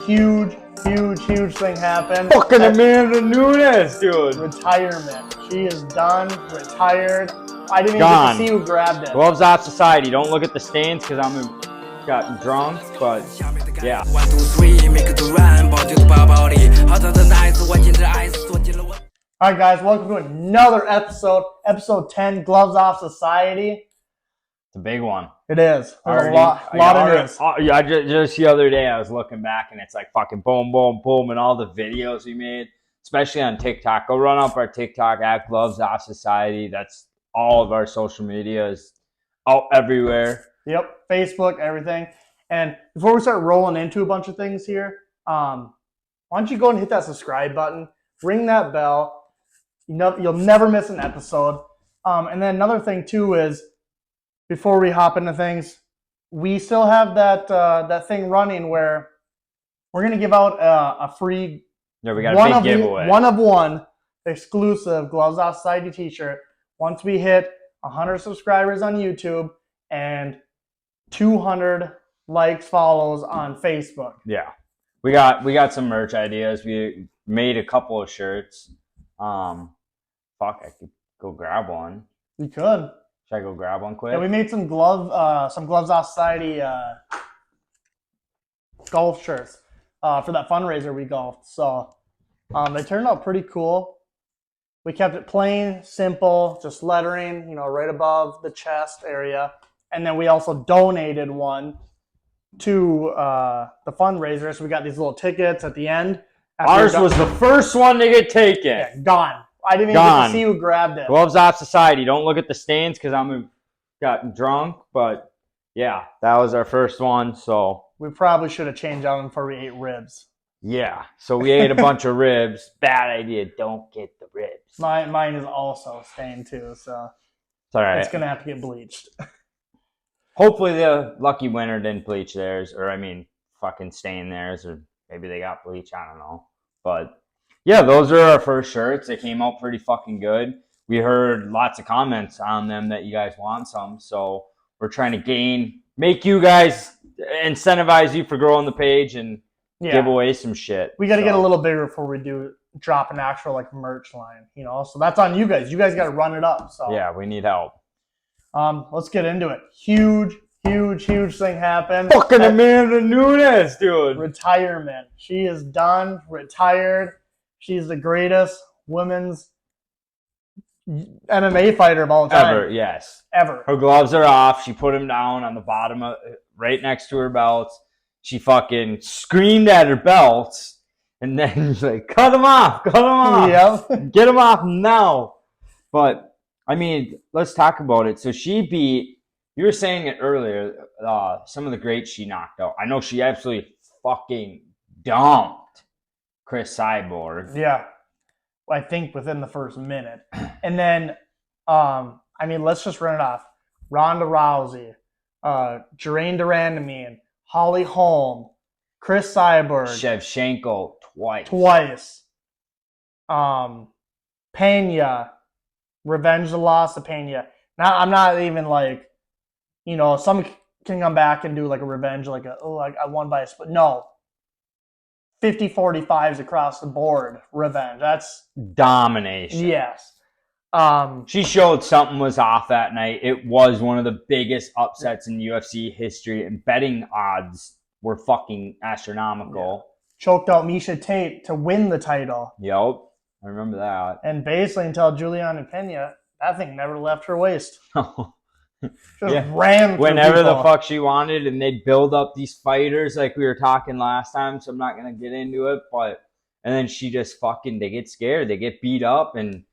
Huge thing happened. Fucking Amanda Nunes, dude. Retirement. She is done, retired. I didn't even Gone. get to see who grabbed it. Gloves off society. Don't look at the stains because I'm got drunk, but yeah. 1, 2, 3, make it run， 抱紧抱抱里，好的 nice， 我紧着爱锁进了我。Alright guys, welcome to another episode, episode 10, Gloves Off Society. It's a big one. It is. There's a lot of news. Yeah, just the other day I was looking back and it's like fucking boom, boom, boom, and all the videos we made, especially on TikTok. Go run up our TikTok at Gloves Off Society. That's all of our social media is out everywhere. Yep, Facebook, everything. And before we start rolling into a bunch of things here, why don't you go and hit that subscribe button, ring that bell. You'll never miss an episode. And then another thing too is, before we hop into things, we still have that thing running where we're gonna give out a free Yeah, we got a big giveaway. One of one exclusive Gloves Off Society t-shirt once we hit 100 subscribers on YouTube and 200 likes, follows on Facebook. Yeah. We got some merch ideas. We made a couple of shirts. Fuck, I could go grab one. You could. Should I go grab one quick? Yeah, we made some Gloves Off Society golf shirts for that fundraiser we golfed. So they turned out pretty cool. We kept it plain, simple, just lettering, right above the chest area. And then we also donated one to the fundraiser. So we got these little tickets at the end. Ours was the first one to get taken. Yeah, gone. I didn't even get to see who grabbed it. Gloves Off Society. Don't look at the stains because I'm got drunk. But yeah, that was our first one. So we probably should have changed out before we ate ribs. Yeah. So we ate a bunch of ribs. Bad idea. Don't get the ribs. Mine is also stained too. So it's all right. It's gonna have to get bleached. Hopefully the lucky winner didn't bleach theirs, or fucking stain theirs, or maybe they got bleach. I don't know. But yeah, those are our first shirts. They came out pretty fucking good. We heard lots of comments on them that you guys want some, so we're trying to make you guys, incentivize you for growing the page and give away some shit. We got to get a little bigger before we drop an actual merch line, So that's on you guys. You guys got to run it up. So yeah, we need help. Let's get into it. Huge thing happened. Fucking Amanda Nunes, dude. Retirement. She is done, retired. She's the greatest women's MMA fighter of all time. Ever, yes. Ever. Her gloves are off. She put them down on the bottom, right next to her belts. She fucking screamed at her belts. And then she's like, cut them off. Yep. Get them off now. But, let's talk about it. So she beat, you were saying it earlier, some of the greats she knocked out. I know she absolutely fucking dumped Chris Cyborg. Yeah. I think within the first minute. And then, let's just run it off. Ronda Rousey, Jermaine Durandamine, Holly Holm, Chris Cyborg. Shevchenko twice. Pena. Revenge the loss of Pena. Now, I'm not even some can come back and do a revenge, I won by a split. No. 50-45s across the board revenge. That's domination. Yes. She showed something was off that night. It was one of the biggest upsets in UFC history, and betting odds were fucking astronomical. Yeah. Choked out Miesha Tate to win the title. Yep. I remember that. And basically until Juliana Pena, that thing never left her waist. Just ran whenever the fuck she wanted, and they'd build up these fighters like we were talking last time, so I'm not gonna get into it, and then she just they get scared, they get beat up, and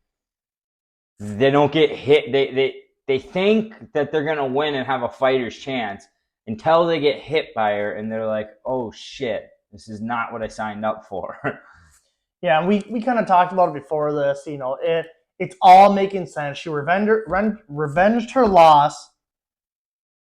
they don't get hit. They think that they're gonna win and have a fighter's chance until they get hit by her, and they're like, oh shit, this is not what I signed up for. Yeah, and we kind of talked about it before this, it's all making sense. She revenged her loss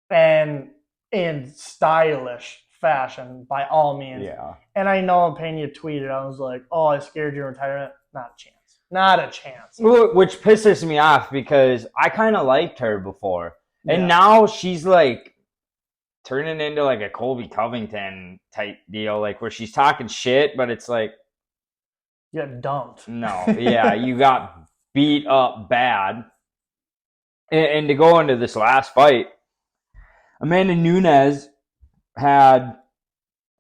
and in stylish fashion, by all means. Yeah. And I know Pena tweeted, I was like, oh, I scared you retirement. Not a chance. Not a chance. Which pisses me off because I kind of liked her before. And now she's to turning into like a Colby Covington type deal, like where she's talking shit, but it's like, You got dumped. no, yeah, you got beat up bad. And to go into this last fight, Amanda Nunes had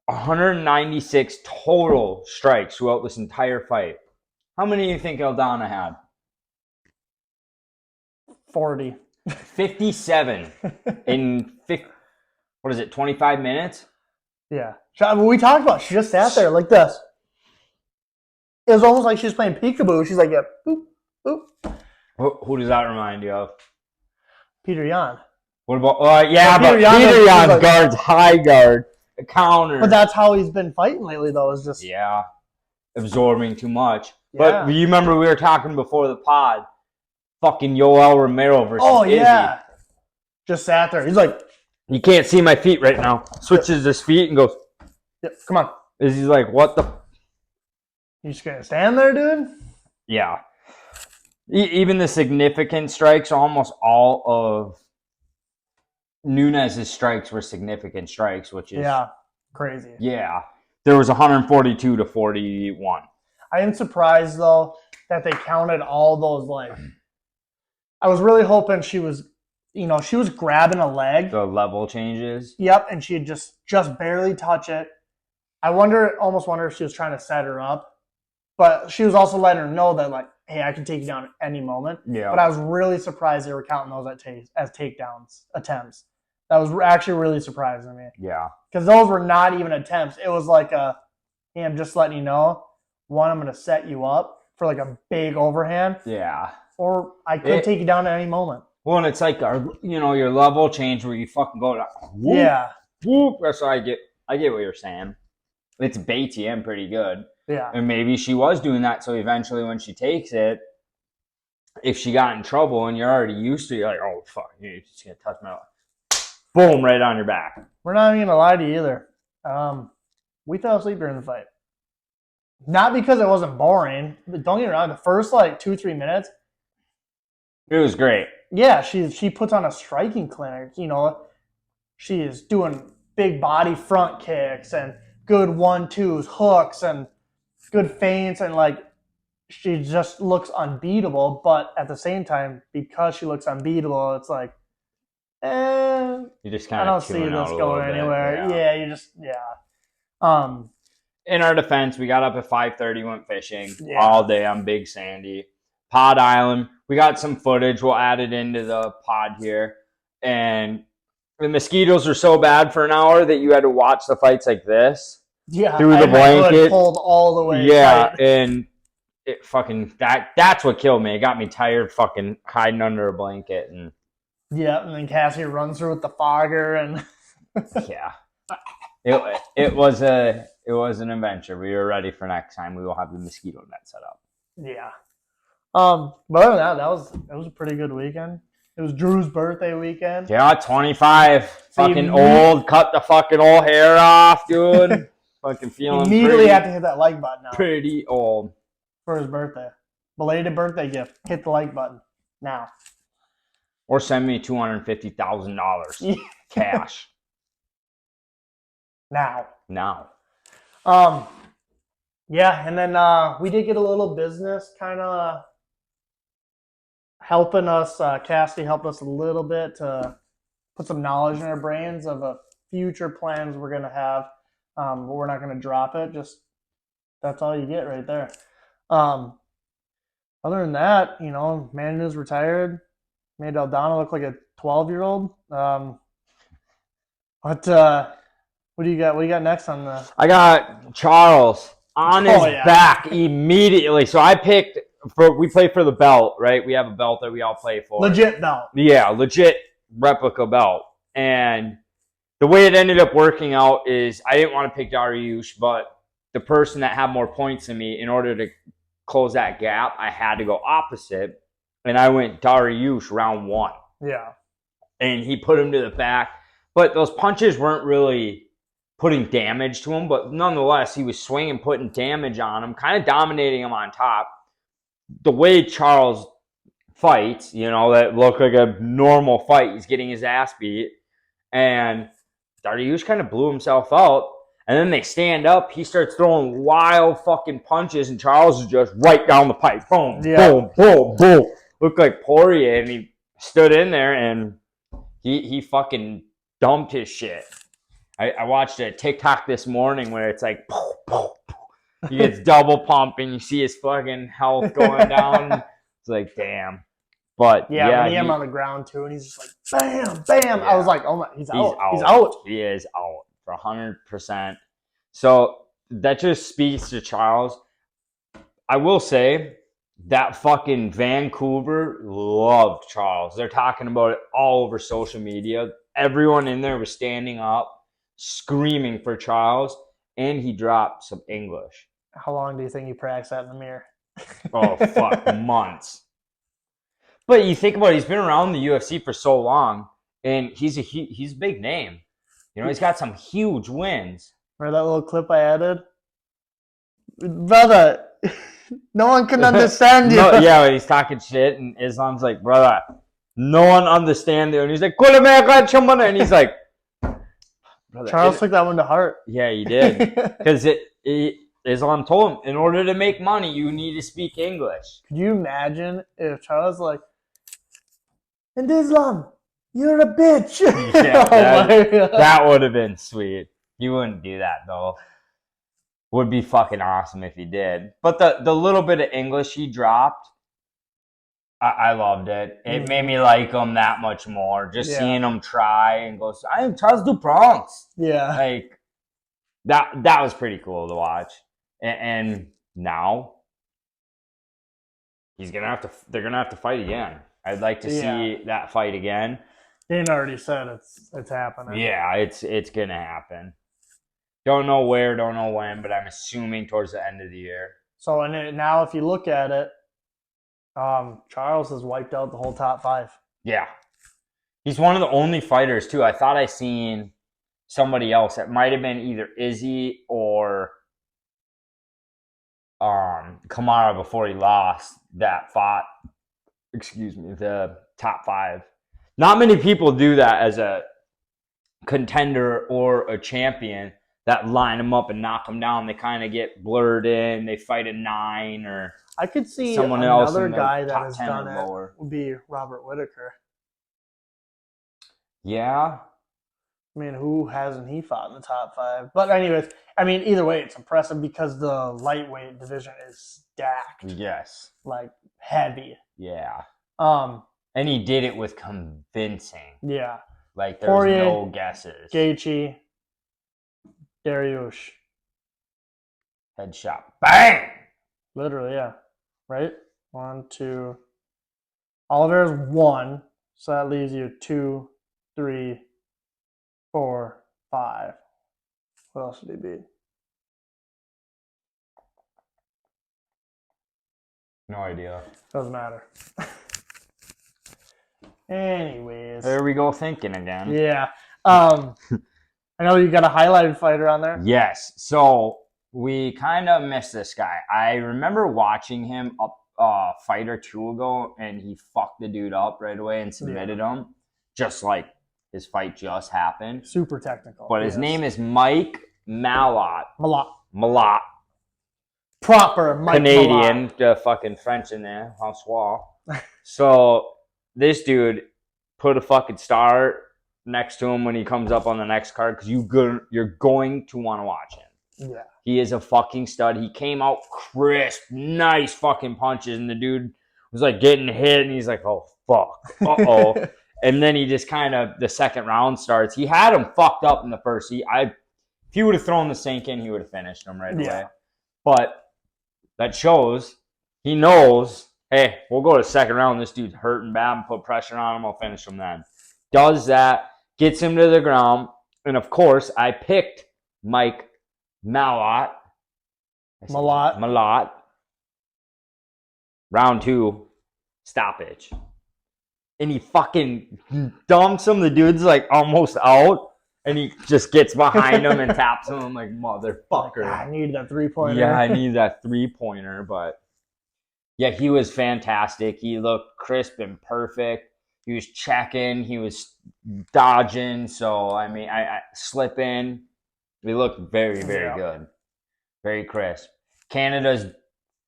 196 total strikes throughout this entire fight. How many do you think Aldana had? 40. 57 in 25 minutes? Yeah. We talked about it. She just sat there like this. It was almost like she was playing peekaboo. She's like, yeah, boop, boop. Who does that remind you of? Peter Yan. What about? Yeah, Peter but Yan Peter was Yan's like- guard's high guard, a counter. But that's how he's been fighting lately, though. Is just Yeah, absorbing too much. Yeah. But you remember we were talking before the pod, fucking Yoel Romero versus Izzy. yeah. Just sat there. He's like, You can't see my feet right now. Switches his feet and goes, yeah, come on. Izzy's like, what the? You just gonna stand there, dude? Yeah. Even the significant strikes, almost all of Nunes' strikes were significant strikes, which is Yeah. Crazy. yeah. There was 142 to 41. I am surprised though that they counted all those like. I was really hoping she was grabbing a leg. The level changes. Yep, and she'd just barely touch it. Almost wonder if she was trying to set her up, but she was also letting her know that like, hey, I can take you down at any moment. Yeah. But I was really surprised they were counting those as takedowns attempts. That was actually really surprising to me Yeah. because those were not even attempts. It was like hey, I'm just letting you know. One, I'm going to set you up for like a big overhand, Yeah. or I could take you down at any moment. Well, and it's like your level change where you fucking go to whoop, Yeah, whoop. That's what I get what you're saying. It's BTM pretty good. yeah, And maybe she was doing that, so eventually when she takes it, if she got in trouble and you're already used to it, you're like, oh, fuck, you're just going to touch my... Boom, right on your back. we're not even going to lie to you either. We fell asleep during the fight. Not because it wasn't boring. But don't get me wrong, the first like 2-3 minutes, It was great. yeah, she puts on a striking clinic. She is doing big body front kicks and good 1-2s, hooks, and good feints, and like she just looks unbeatable. But at the same time, because she looks unbeatable, it's like, You just I kind don't of see this going anywhere. Yeah. In our defense, we got up at 5:30, went fishing Yeah. all day on Big Sandy. Pod Island. We got some footage. We'll add it into the pod here. And the mosquitoes were so bad for an hour that you had to watch the fights like this. Yeah, Through I the had my hood blanket. pulled all the way. Yeah, tight. and it fucking that's what killed me. It got me tired fucking hiding under a blanket and Yeah, and then Cassie runs through with the fogger, and yeah. It was an adventure. We were ready for next time. We will have the mosquito net set up. yeah. But other than that, it was a pretty good weekend. It was Drew's birthday weekend. Yeah, 25. So fucking you old. Cut the fucking old hair off, dude. Fucking feeling Immediately pretty, have to hit that like button now pretty old. for his birthday. Belated birthday gift. Hit the like button now. Or send me $250,000 cash Now. now. Yeah, and then we did get a little business kind of helping us. Cassie helped us a little bit to put some knowledge in our brains of future plans we're going to have. But we're not going to drop it. Just that's all you get right there. Other than that, Manu's retired. Made Aldana look like a 12-year-old. What do you got? What do you got next on the? I got Charles on his yeah. back immediately. So we play for the belt, right? We have a belt that we all play for. Legit belt. Yeah, legit replica belt. And the way it ended up working out is I didn't want to pick Dariush, but the person that had more points than me, in order to close that gap, I had to go opposite. And I went Dariush round 1. Yeah. And he put him to the back. But those punches weren't really putting damage to him. But nonetheless, he was swinging, putting damage on him, kind of dominating him on top. The way Charles fights, that looked like a normal fight. He's getting his ass beat. And Dariush kind of blew himself out. And then they stand up. He starts throwing wild fucking punches, and Charles is just right down the pipe. Boom, boom, boom, boom. Looked like Poirier, and he stood in there, and he fucking dumped his shit. I watched a TikTok this morning where it's like, poof, poof, poof. He gets double pumping. You see his fucking health going down. It's like, damn. But yeah, when he had him on the ground too, and he's just like, bam, bam. Yeah. I was like, oh my, he's out. He's out. He is out for 100%. So that just speaks to Charles. I will say that fucking Vancouver loved Charles. They're talking about it all over social media. Everyone in there was standing up, screaming for Charles, and he dropped some English. How long do you think he practiced that in the mirror? Oh, fuck, months. But you think about it, he's been around the UFC for so long, and he's a big name. You know, he's got some huge wins. Remember that little clip I added? Brother, no one can understand you. Yeah, he's talking shit, and Islam's like, brother, no one understands you. And he's like, and he's like, brother, Charles took that one to heart. Yeah, he did. Because Islam told him, in order to make money, you need to speak English. Could you imagine if Charles was like, and Islam, you're a bitch. Yeah, that would have been sweet. He wouldn't do that, though. Would be fucking awesome if he did. But the little bit of English he dropped, I loved it. It made me like him that much more. Just seeing him try and go, I am Charles Dupronx. Yeah. Like, that was pretty cool to watch. And now they're gonna have to fight again. I'd like to see that fight again. Dana already said it's happening. Yeah, it's gonna happen. Don't know where, don't know when, but I'm assuming towards the end of the year. So now, if you look at it, Charles has wiped out the whole top 5. Yeah, he's one of the only fighters too. I thought I seen somebody else. It might have been either Izzy or Kamara before he lost that fought. Excuse me, the top 5. Not many people do that as a contender or a champion. That line them up and knock them down. They kind of get blurred in. They fight a 9 or I could see someone else. Another guy that has done it would be Robert Whittaker. Yeah. I mean, who hasn't he fought in the top 5? But anyways, I mean, either way, it's impressive because the lightweight division is stacked. Yes. Like, heavy. Yeah. And he did it with convincing. Yeah. Like, there's Poirier, no guesses. Gaethje, Dariush. Headshot. Bang! Literally, yeah. Right? 1, 2. Oliveira's 1. So that leaves you 2, 3, 4, 5. What else did he beat? No idea. Doesn't matter. Anyways. There we go thinking again. Yeah. I know you got a highlighted fighter on there. Yes. So we kind of missed this guy. I remember watching him a fight or two ago, and he fucked the dude up right away and submitted him. Just like his fight just happened. Super technical. But his name is Mike Malott. Malott. Proper Mike Canadian. Malott. Fucking French in there. François. So this dude put a fucking star next to him when he comes up on the next card because you're going to want to watch him. Yeah. He is a fucking stud. He came out crisp, nice fucking punches, and the dude was like getting hit, and he's like, oh, fuck. Uh-oh. And then he just kind of, the second round starts. He had him fucked up in the first. If he would have thrown the sink in, he would have finished him right away. But that shows he knows, hey, we'll go to the second round. This dude's hurting bad and put pressure on him. I'll finish him then. Does that, gets him to the ground. And, of course, I picked Mike Malott. Round 2, stoppage. And he fucking dumps him. The dude's like almost out. And he just gets behind him and taps him. I'm like, motherfucker. I need that 3-pointer. Yeah, I need that 3-pointer. But yeah, he was fantastic. He looked crisp and perfect. He was checking. He was dodging. So, I mean, I slip in. He looked very, very good. Very crisp. Canada's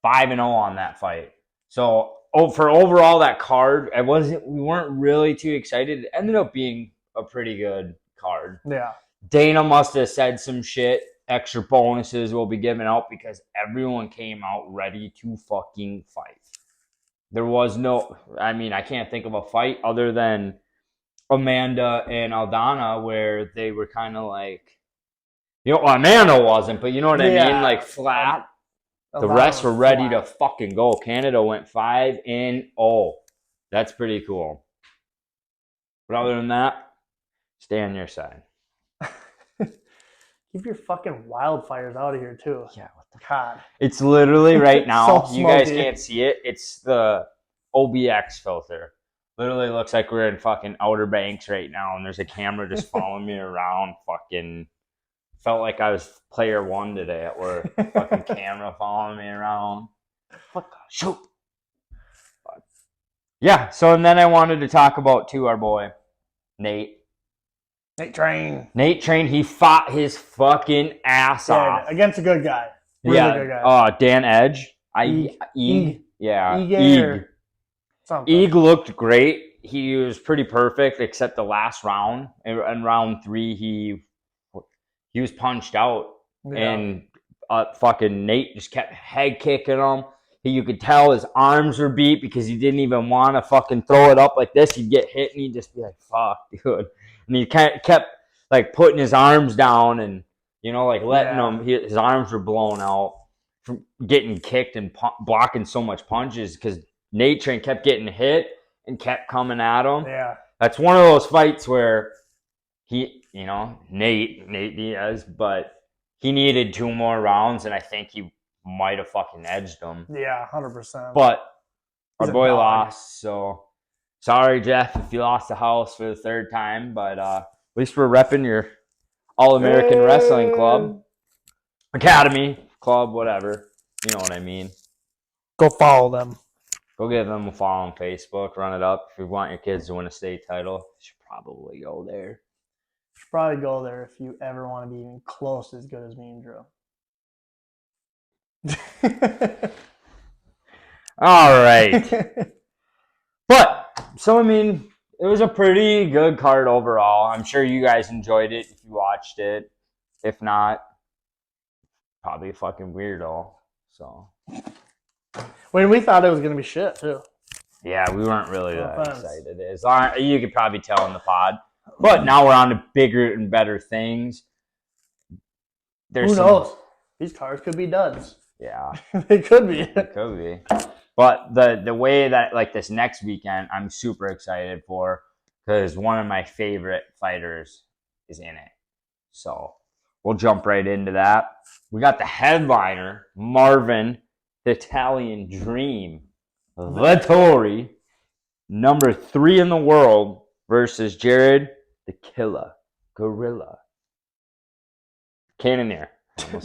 5-0 on that fight. So, for overall that card, we weren't really too excited. It ended up being a pretty good card. Yeah. Dana must have said some shit. Extra bonuses will be given out because everyone came out ready to fucking fight. There was no, I mean, I can't think of a fight other than Amanda and Aldana where they were kind of like, Amanda wasn't, but you know what I mean? Like flat. The rest were ready to fucking go. Canada went 5-0. That's pretty cool. But other than that, stay on your side. Keep your fucking wildfires out of here too. Yeah, what the God. It's literally right now. So You guys smoky. can't see it. It's the OBX filter. Literally looks like we're in fucking Outer Banks right now, and there's a camera just following me around. Fucking felt like I was player one today at work. Fucking camera following me around. Fuck, shoot. But, yeah. So and then I wanted to talk about our boy Nate. Nate Train. He fought his fucking ass off against a good guy. Really good guy. Dan Edge. Eeg. Yeah. Eeg. Eeg looked great. He was pretty perfect except the last round. In round 3, he was punched out. Yeah. And fucking Nate just kept head kicking him. You could tell his arms were beat because he didn't even want to fucking throw it up like this. He'd get hit and he'd just be like, fuck, dude. And he kept like putting his arms down and, like letting him, his arms were blown out from getting kicked and blocking so much punches because Nate Train kept getting hit and kept coming at him. Yeah. That's one of those fights where Nate Diaz, but he needed 2 more rounds and I think he might have fucking edged him. Yeah, 100%. But our boy lost, so sorry, Jeff, if you lost the house for the 3rd time, but at least we're repping your All-American Wrestling Club, Academy Club, whatever. You know what I mean. Go follow them. Go give them a follow on Facebook. Run it up. If you want your kids to win a state title, you should probably go there. You should probably go there if you ever want to be even close as good as me and Drew. All right. But, so I mean, it was a pretty good card overall. I'm sure you guys enjoyed it if you watched it. If not, probably a fucking weirdo. So. When we thought it was going to be shit, too. Yeah, we weren't really that excited. You could probably tell in the pod. But now we're on to bigger and better things. Who knows? These cards could be duds. Yeah. They could be. It could be. But the way that, like, this next weekend, I'm super excited for because one of my favorite fighters is in it. So we'll jump right into that. We got the headliner, Marvin, the Italian Dream, Vettori, number 3 in the world, versus Jared, the Killer, Gorilla, Cannonier.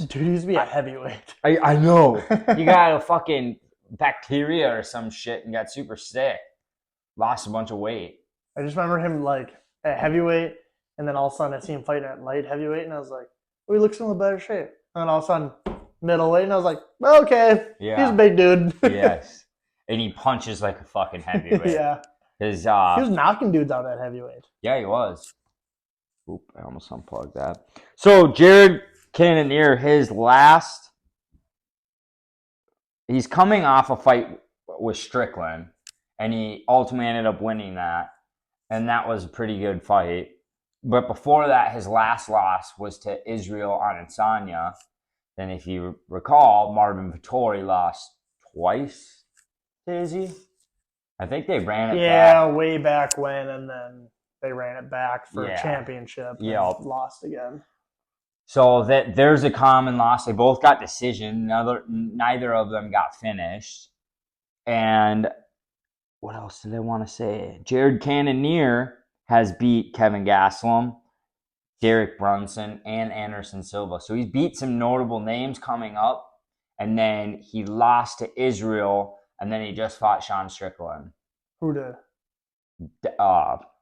Dude, he used to be a heavyweight. I know. He got a fucking bacteria or some shit and got super sick. Lost a bunch of weight. I just remember him like at heavyweight, and then all of a sudden I see him fighting at light heavyweight, and I was like, oh, he looks in a better shape. And then all of a sudden, middleweight, and I was like, okay, he's a big dude. Yes. And he punches like a fucking heavyweight. Yeah. He was knocking dudes out at heavyweight. Yeah, he was. Oop, I almost unplugged that. So Jared Cannonier, he's coming off a fight with Strickland, and he ultimately ended up winning that, and that was a pretty good fight. But before that, his last loss was to Israel Adesanya. Then, if you recall, Marvin Vettori lost twice to Izzy. I think they ran it back. Yeah, way back when, and then they ran it back for a championship and lost again. So there's a common loss. They both got decision. Neither of them got finished. And what else did I want to say? Jared Cannonier has beat Kevin Gastelum, Derek Brunson, and Anderson Silva. So he's beat some notable names coming up. And then he lost to Israel, and then he just fought Sean Strickland. Who did?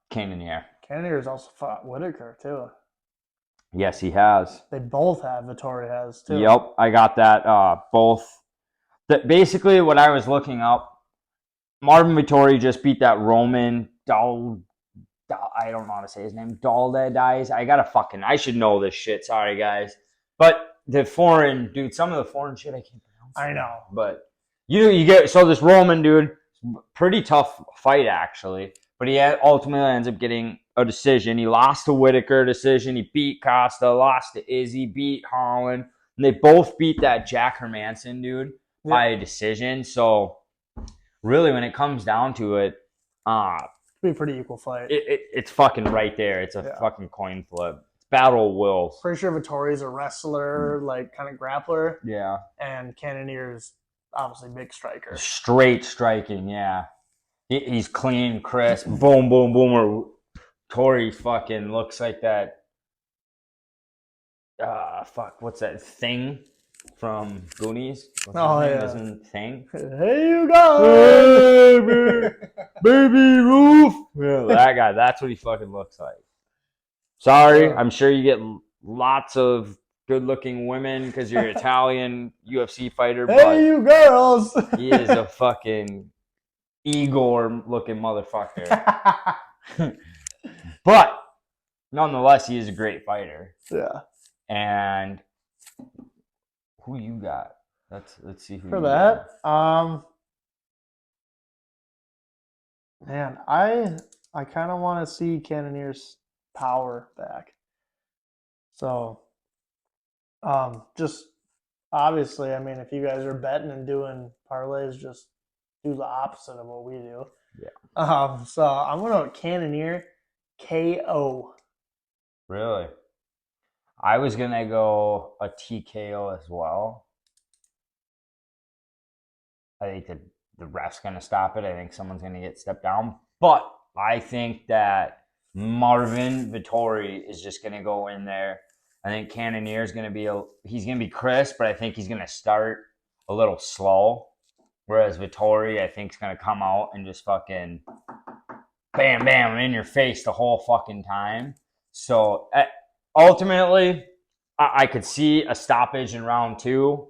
Cannonier. Cannonier's also fought Whitaker too. Yes, he has. They both have. Vittori has too. Yep, I got that. Both. Basically, what I was looking up, Marvin Vittori just beat that Roman I don't know how to say his name. Dies. I should know this shit. Sorry, guys. But some of the foreign shit I can't pronounce. I know. But you get, so this Roman dude, pretty tough fight actually. But he ultimately ends up getting a decision. He lost to Whitaker decision. He beat Costa, lost to Izzy, beat Holland. And they both beat that Jack Hermanson dude by a decision. So really, when it comes down to it, Be a pretty equal fight. it's fucking right there. It's a fucking coin flip. It's battle of wills. Pretty sure Vittori's a wrestler, like kind of grappler. Yeah. And Cannonier's obviously big striker. Straight striking, yeah. He's clean, crisp, boom, boom, boom. Or Tori fucking looks like that. What's that thing from Goonies? What's his name? Thing. Hey, you go, baby Roof. Yeah, that guy. That's what he fucking looks like. Sorry, I'm sure you get lots of good-looking women because you're an Italian UFC fighter. Hey, but you girls! he is a fucking Igor-looking motherfucker. But nonetheless, he is a great fighter. Yeah. And who you got? Let's see who For you that. got. Man, I kind of want to see Cannonier's power back. So, just obviously, I mean, if you guys are betting and doing parlays, just do the opposite of what we do. Yeah. So I'm gonna Cannonier KO. Really? I was gonna go a TKO as well. I think the ref's gonna stop it. I think someone's gonna get stepped down. But I think that Marvin Vittori is just gonna go in there. I think Cannonier is gonna be crisp, but I think he's gonna start a little slow. Whereas Vittori, I think, is gonna come out and just fucking bam, bam, in your face the whole fucking time. So ultimately, I could see a stoppage in round 2,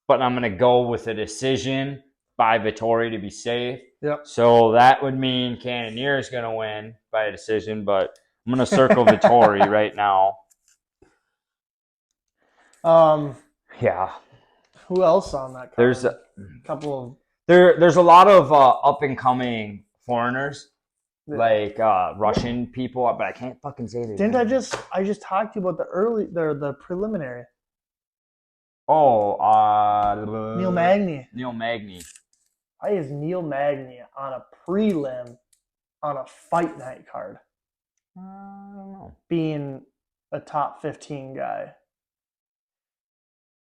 but I'm going to go with a decision by Vittori to be safe. Yep. So that would mean Cannonier is going to win by a decision, but I'm going to circle Vittori right now. Yeah. Who else on that card? There's a couple of... There's a lot of up-and-coming foreigners. Like Russian people, but I can't fucking say their Didn't names. I just talked to you about the preliminary? Oh, Neil Magny. Neil Magny. Why is Neil Magny on a prelim on a fight night card? I don't know. Being a top 15 guy.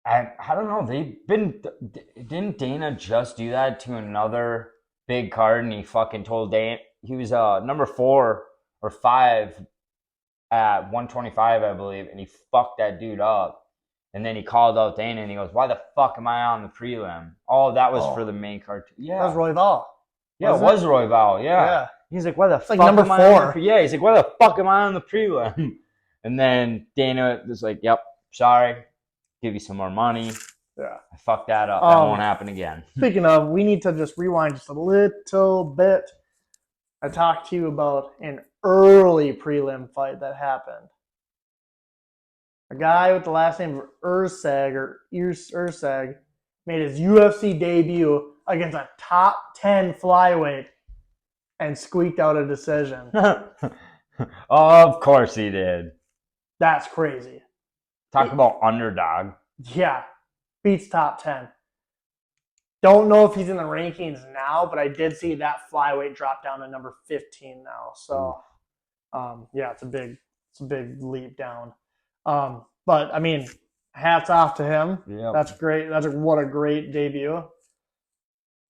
I don't know. Didn't Dana just do that to another big card, and he fucking told Dana he was number 4 or 5 at 125, I believe, and he fucked that dude up. And then he called out Dana and he goes, "Why the fuck am I on the prelim?" Oh, that was for the main card. Yeah, that was Royval. Yeah, it was Royval. Yeah. He's like, "Why the fuck number am I 4? Yeah, he's like, "Why the fuck am I on the prelim?" And then Dana was like, "Yep, sorry, give you some more money." Yeah, I fucked that up. That won't happen again. Speaking of, we need to just rewind just a little bit. I talked to you about an early prelim fight that happened. A guy with the last name of Ursag made his UFC debut against a top 10 flyweight and squeaked out a decision. Of course he did. That's crazy. Talk about underdog. Yeah, beats top 10. Don't know if he's in the rankings now, but I did see that flyweight drop down to number 15 now. So, yeah, it's a big leap down. But I mean, hats off to him. Yep. That's great. What a great debut.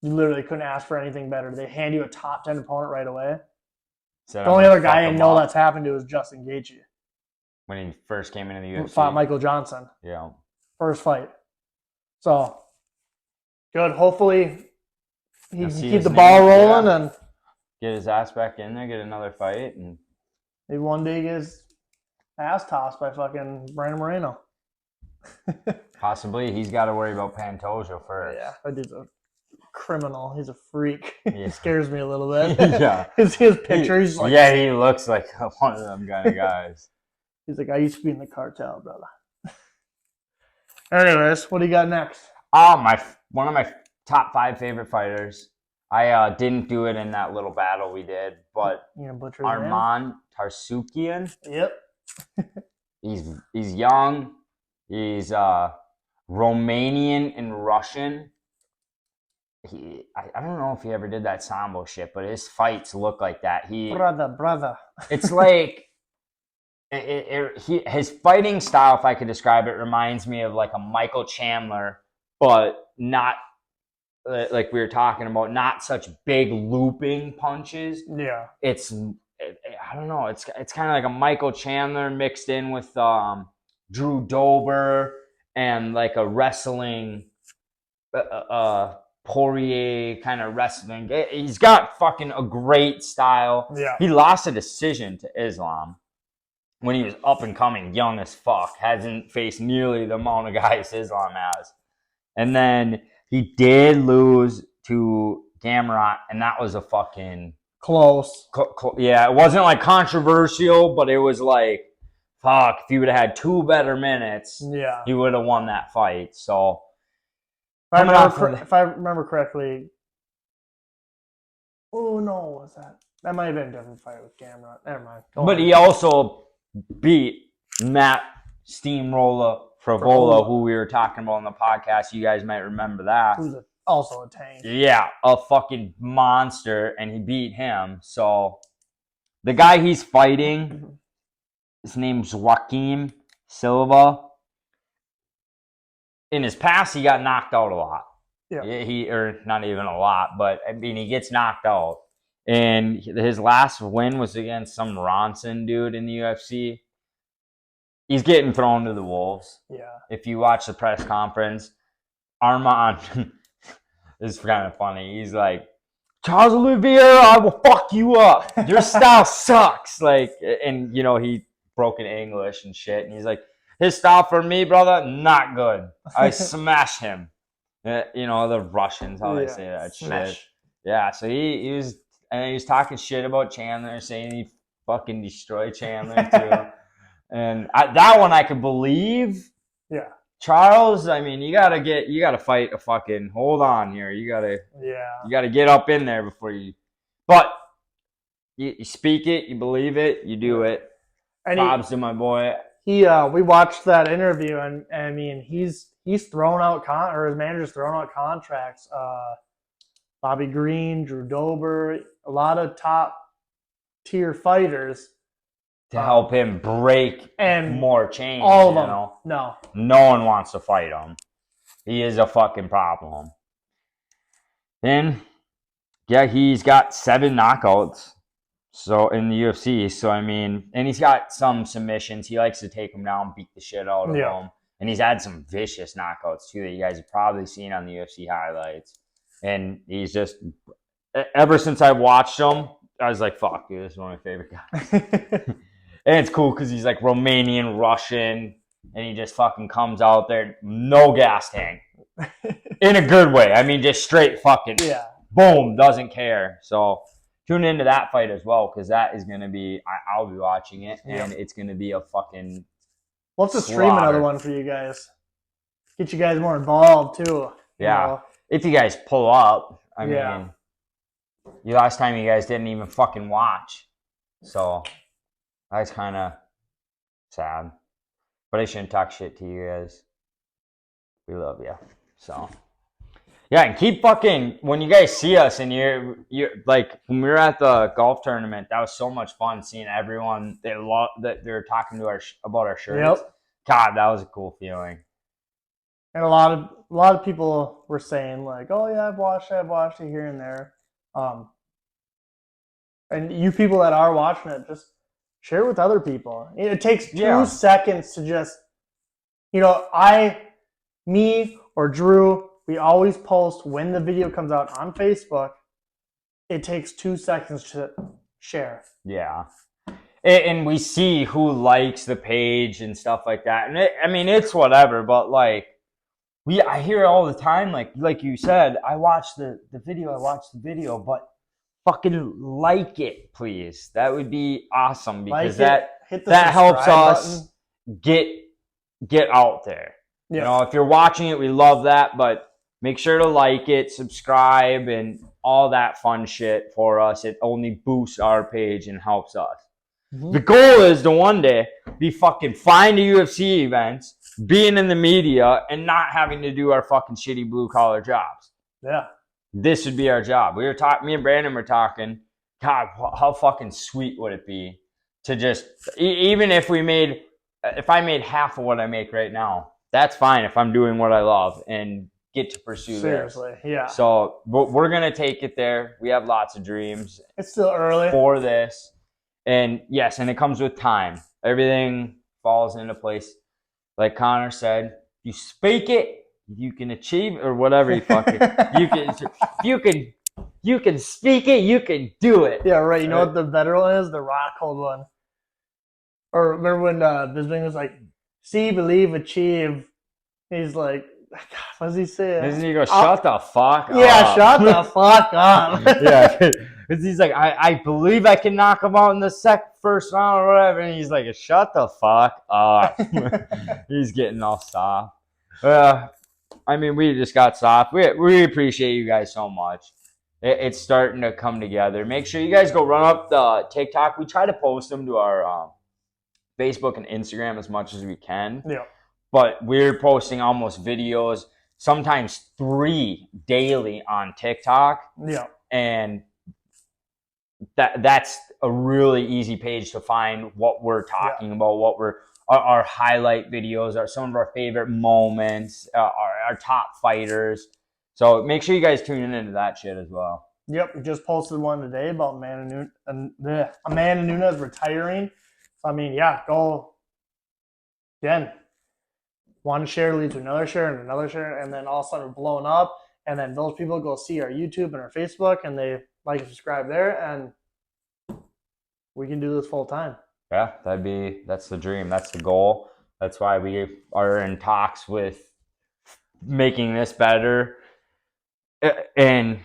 You literally couldn't ask for anything better. They hand you a top 10 opponent right away. The only other guy I know that's happened to is Justin Gaethje. When he first came into the UFC. Fought Michael Johnson. Yeah. First fight. So, good. Hopefully he can keep the ball rolling and get his ass back in there, get another fight, and Maybe one day he gets ass tossed by fucking Brandon Moreno. possibly he's got to worry about Pantoja first. Yeah, that dude's a criminal. He's a freak. Yeah. He scares me a little bit. Yeah. his picture, he's like, yeah, he looks like one of them kind of guys. he's like, I used to be in the cartel, brother. Anyways, what do you got next? One of my top 5 favorite fighters. I didn't do it in that little battle we did, but You gonna butcher his name? Arman Tarsukian. Yep. He's young. He's Romanian and Russian. I don't know if he ever did that sambo shit, but his fights look like that. Brother. It's like his fighting style, if I could describe it, reminds me of like a Michael Chandler, but not like we were talking about, not such big looping punches. Yeah. I don't know. It's kind of like a Michael Chandler mixed in with Drew Dober and like a wrestling Poirier kind of wrestling. He's got fucking a great style. Yeah. He lost a decision to Islam when he was up and coming, young as fuck. Hasn't faced nearly the amount of guys Islam has. And then he did lose to Gamrot, and that was a fucking Close. yeah, it wasn't like controversial, but it was like, fuck, if he would have had 2 better minutes, Yeah. he would have won that fight. So, If I remember correctly, oh no, was that might have been a different fight with Gamrot. Never mind. but he also beat Matt Steamroller Frivola, who we were talking about on the podcast. You guys might remember that. Who's also a tank. Yeah, a fucking monster, and he beat him. So the guy he's fighting, his name's Joaquim Silva. In his past, he got knocked out a lot. Yeah. Or not even a lot, but I mean, he gets knocked out. And his last win was against some Ronson dude in the UFC. He's getting thrown to the wolves. Yeah. If you watch the press conference, Armand is kind of funny. He's like, Charles Oliveira, I will fuck you up. Your style sucks. Like, and you know, he broke in English and shit. And he's like, his style for me, brother, not good. I smash him. You know, the Russians, how they say that Smash. shit. Yeah, so he was talking shit about Chandler, saying he fucking destroyed Chandler too. And that one I could believe. Yeah. Charles, I mean, you gotta fight a fucking, hold on here. You gotta get up in there before you, but you speak it, you believe it, you do it. And Bob's to my boy. we watched that interview, and I mean, he's thrown out his manager's thrown out contracts. Bobby Green, Drew Dober, a lot of top tier fighters To help him break and more chains. all of them. Know? No. No one wants to fight him. He is a fucking problem. Then, yeah, he's got 7 knockouts. So in the UFC, so I mean, and he's got some submissions. He likes to take them down, beat the shit out of them, and he's had some vicious knockouts too that you guys have probably seen on the UFC highlights. And he's just, ever since I watched him, I was like, "Fuck, dude, this is one of my favorite guys." And it's cool because he's like Romanian, Russian, and he just fucking comes out there, no gas tank, in a good way. I mean, just straight fucking, boom, doesn't care. So. Tune into that fight as well, because that is going to be, I'll be watching it, and it's going to be a fucking We'll have to stream another one for you guys. Get you guys more involved, too. Yeah. You know? If you guys pull up, I mean, the last time you guys didn't even fucking watch. So, that's kind of sad. But I shouldn't talk shit to you guys. We love you. So... Yeah, and keep fucking, when you guys see us and you're like, when we were at the golf tournament, that was so much fun seeing everyone that they're talking to about our shirts. Yep. God, that was a cool feeling. And a lot of people were saying like, "Oh yeah, I've watched it here and there." And you people that are watching it, just share it with other people. It takes 2 seconds to just, you know, me or Drew, we always post when the video comes out on Facebook. it takes 2 seconds to share. Yeah. And we see who likes the page and stuff like that. And I mean, it's whatever, but like, I hear it all the time, like you said, I watch the video, but fucking like it, please. That would be awesome because hit the that helps subscribe us get out there. Yeah. You know, if you're watching it, we love that, but make sure to like it, subscribe, and all that fun shit for us. It only boosts our page and helps us. Mm-hmm. The goal is to one day be fucking flying to UFC events, being in the media, and not having to do our fucking shitty blue collar jobs. Yeah. This would be our job. We were talking, me and Brandon were talking, God, how fucking sweet would it be to just, even if I made half of what I make right now, that's fine if I'm doing what I love and get to pursue Seriously, this. yeah. So we're going to take it there. We have lots of dreams. It's still early. For this. And yes, and it comes with time. Everything falls into place. Like Connor said, you speak it, you can achieve, or whatever you fucking you can speak it, you can do it. Yeah, right. You know what the better one is? The Rockhold one. Or remember when Bisbing was like, see, believe, achieve. He's like, what does he say? Doesn't he go, shut the fuck up? Yeah, shut the fuck up. Yeah, because he's like, I believe I can knock him out in the first round or whatever. And he's like, shut the fuck up. He's getting all soft. I mean, we just got soft. We appreciate you guys so much. It's starting to come together. Make sure you guys go run up the TikTok. We try to post them to our Facebook and Instagram as much as we can. Yeah. But we're posting almost videos, sometimes 3 daily on TikTok. Yeah. And that's a really easy page to find what we're talking about, what our highlight videos are, some of our favorite moments, our top fighters. So make sure you guys tune into that shit as well. Yep, we just posted one today about Amanda Nunes retiring. So, I mean, yeah, go again. One share leads to another share and another share, and then all of a sudden we're blowing up. And then those people go see our YouTube and our Facebook, and they like and subscribe there, and we can do this full time. Yeah, that's the dream. That's the goal. That's why we are in talks with making this better and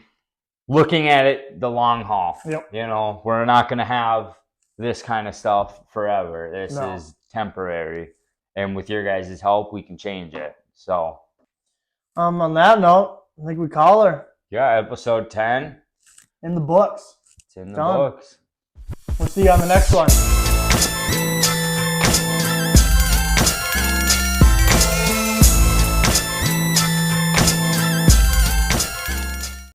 looking at it the long haul. Yep. You know, we're not going to have this kind of stuff forever. This is temporary. And with your guys' help, we can change it. So, on that note, I think we call her. Yeah, episode 10. In the books. It's in the books. We'll see you on the next one.